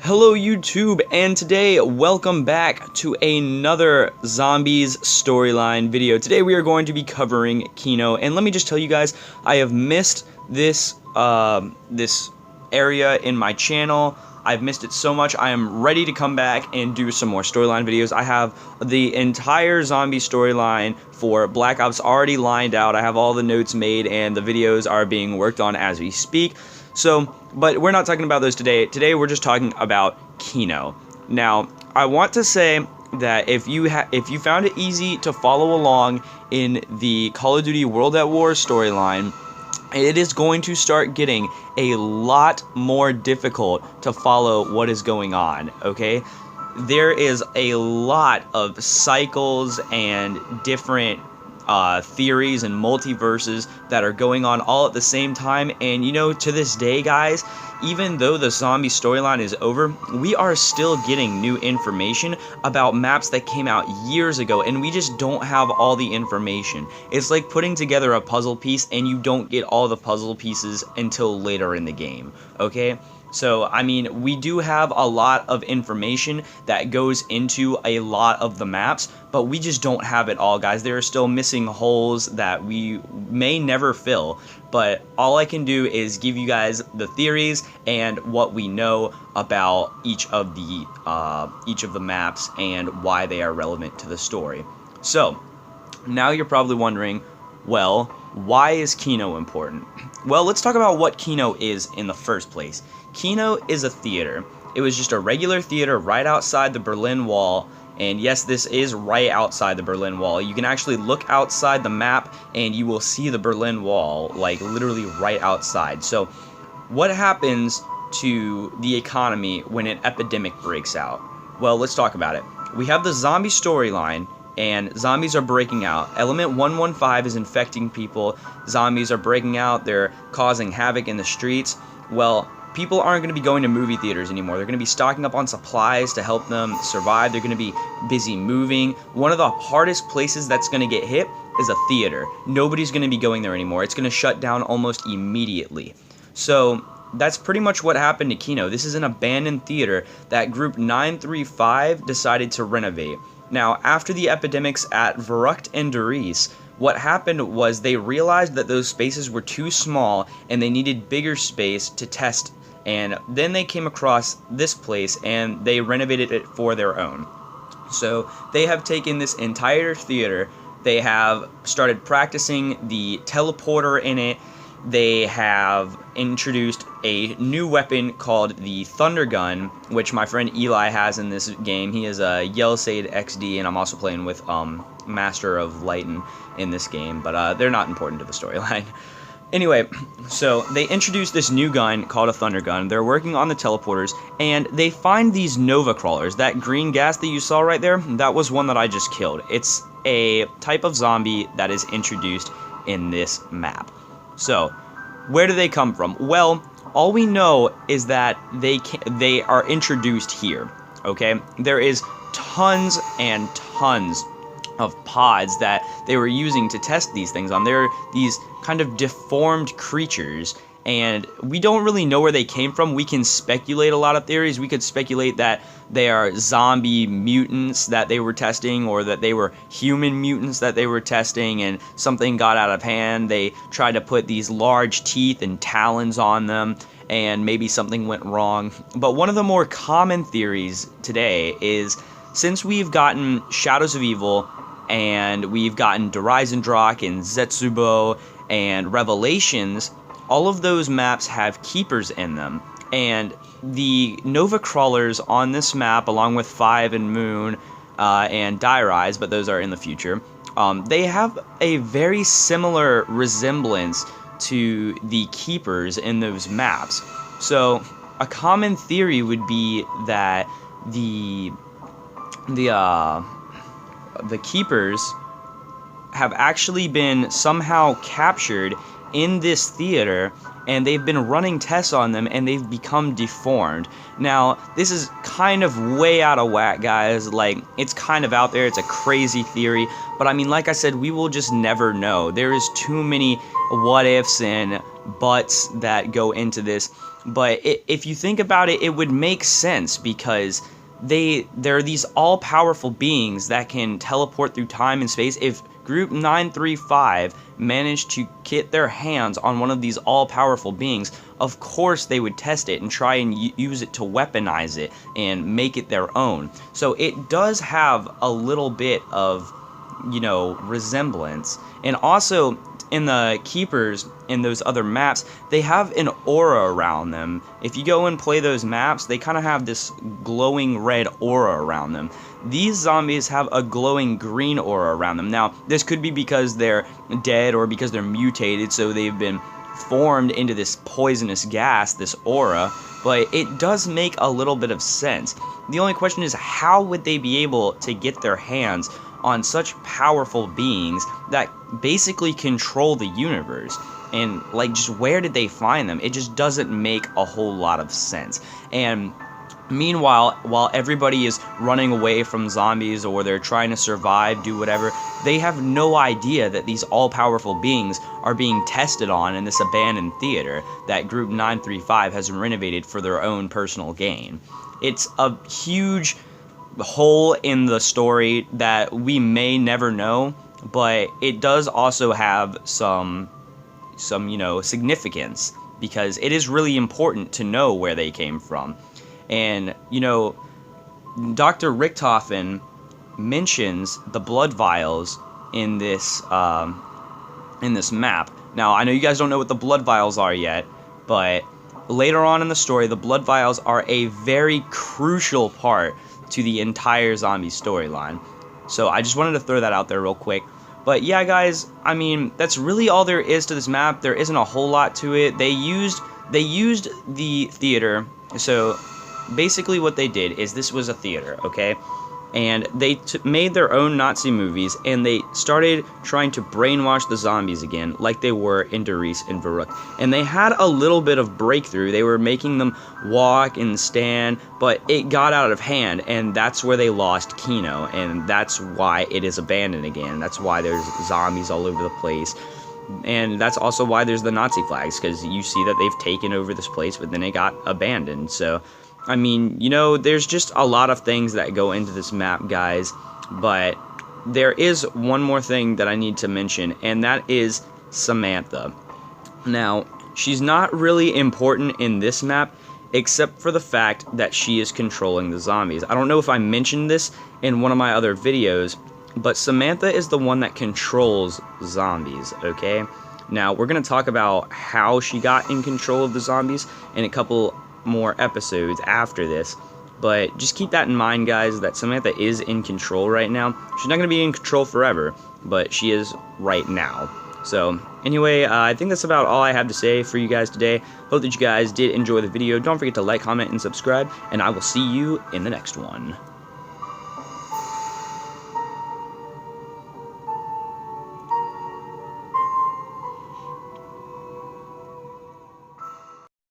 Hello YouTube, and today welcome back to another zombies storyline video. Today we are going to be covering Kino, and let me just tell you guys, I have missed this this area in my channel. I've missed it so much. I am ready to come back and do some more storyline videos. I have the entire zombie storyline for Black Ops already lined out. I have all the notes made and the videos are being worked on as we speak. So, but we're not talking about those today. Today we're just talking about Kino. Now, I want to say that if you found it easy to follow along in the Call of Duty World at War storyline, it is going to start getting a lot more difficult to follow what is going on, okay? There is a lot of cycles and different theories and multiverses that are going on all at the same time, and you know, to this day, guys, even though the zombie storyline is over, we are still getting new information about maps that came out years ago, and we just don't have all the information. It's like putting together a puzzle piece and you don't get all the puzzle pieces until later in the game, okay? So, I mean, we do have a lot of information that goes into a lot of the maps, but we just don't have it all, guys. There are still missing holes that we may never fill, but all I can do is give you guys the theories and what we know about each of the maps and why they are relevant to the story. So, now you're probably wondering, well, why is Kino important? Well, let's talk about what Kino is in the first place. Kino is a theater. It was just a regular theater right outside the Berlin Wall, and yes, this is right outside the Berlin Wall. You can actually look outside the map and you will see the Berlin Wall, like literally right outside. So, what happens to the economy when an epidemic breaks out? Well, let's talk about it. We have the zombie storyline, and zombies are breaking out. Element 115 is infecting people. Zombies are breaking out. They're causing havoc in the streets. Well, people aren't going to be going to movie theaters anymore. They're going to be stocking up on supplies to help them survive. They're going to be busy moving. One of the hardest places that's going to get hit is a theater. Nobody's going to be going there anymore. It's going to shut down almost immediately. So that's pretty much what happened to Kino. This is an abandoned theater that Group 935 decided to renovate. Now, after the epidemics at Verrucht and Dries, what happened was they realized that those spaces were too small and they needed bigger space to test, and then they came across this place and they renovated it for their own. So they have taken this entire theater, they have started practicing the teleporter in it. They have introduced a new weapon called the Thunder Gun, which my friend Eli has in this game. He is a Yellowshade XD, and I'm also playing with Master of Lighten in this game, but they're not important to the storyline. Anyway, so they introduced this new gun called a Thunder Gun. They're working on the teleporters, and they find these Nova Crawlers. That green gas that you saw right there, that was one that I just killed. It's a type of zombie that is introduced in this map. So, where do they come from? Well, all we know is that they are introduced here, okay? There is tons and tons of pods that they were using to test these things on. They're these kind of deformed creatures, and we don't really know where they came from. We can speculate a lot of theories. We could speculate that they are zombie mutants that they were testing, or that they were human mutants that they were testing, and something got out of hand. They tried to put these large teeth and talons on them, and maybe something went wrong. But one of the more common theories today is, since we've gotten Shadows of Evil, and we've gotten Dreisendrach and Zetsubo and Revelations, all of those maps have keepers in them, and the Nova Crawlers on this map, along with Five and Moon and Die Rise, but those are in the future, they have a very similar resemblance to the keepers in those maps. So a common theory would be that the keepers have actually been somehow captured in this theater, and they've been running tests on them, and they've become deformed. Now, this is kind of way out of whack, guys. Like, it's kind of out there. It's a crazy theory, but I mean, like I said, we will just never know. There is too many what ifs and buts that go into this. But if you think about it, it would make sense because they're these all-powerful beings that can teleport through time and space. If Group 935 managed to get their hands on one of these all-powerful beings, of course they would test it and try and use it to weaponize it and make it their own. So it does have a little bit of, you know, resemblance. And also, in the Keepers, in those other maps, they have an aura around them. If you go and play those maps, they kind of have this glowing red aura around them. These zombies have a glowing green aura around them. Now, this could be because they're dead or because they're mutated, so they've been formed into this poisonous gas, this aura, but it does make a little bit of sense. The only question is, how would they be able to get their hands on such powerful beings that basically control the universe? And like, just where did they find them? It just doesn't make a whole lot of sense. And meanwhile, while everybody is running away from zombies or they're trying to survive, do whatever, they have no idea that these all-powerful beings are being tested on in this abandoned theater that Group 935 has renovated for their own personal gain. It's a huge hole in the story that we may never know, but it does also have some you know, significance, because it is really important to know where they came from. And, you know, Dr. Richtofen mentions the blood vials in this map. Now, I know you guys don't know what the blood vials are yet, but later on in the story, the blood vials are a very crucial part to the entire zombie storyline. So I just wanted to throw that out there real quick. But yeah, guys, I mean, that's really all there is to this map. There isn't a whole lot to it. They used the theater. So basically what they did is, this was a theater, okay? And they made their own Nazi movies, and they started trying to brainwash the zombies again, like they were in Dries and Verrückt. And they had a little bit of breakthrough. They were making them walk and stand, but it got out of hand, and that's where they lost Kino, and that's why it is abandoned again. That's why there's zombies all over the place. And that's also why there's the Nazi flags, because you see that they've taken over this place, but then it got abandoned. So I mean, you know, there's just a lot of things that go into this map, guys, but there is one more thing that I need to mention, and that is Samantha. Now, she's not really important in this map, except for the fact that she is controlling the zombies. I don't know if I mentioned this in one of my other videos, but Samantha is the one that controls zombies, okay? Now, we're going to talk about how she got in control of the zombies in a couple more episodes after this, but just keep that in mind, guys, that Samantha is in control right now. She's not going to be in control forever, but she is right now. So anyway, I think that's about all I have to say for you guys today. Hope that you guys did enjoy the video. Don't forget to like, comment, and subscribe, and I will see you in the next one.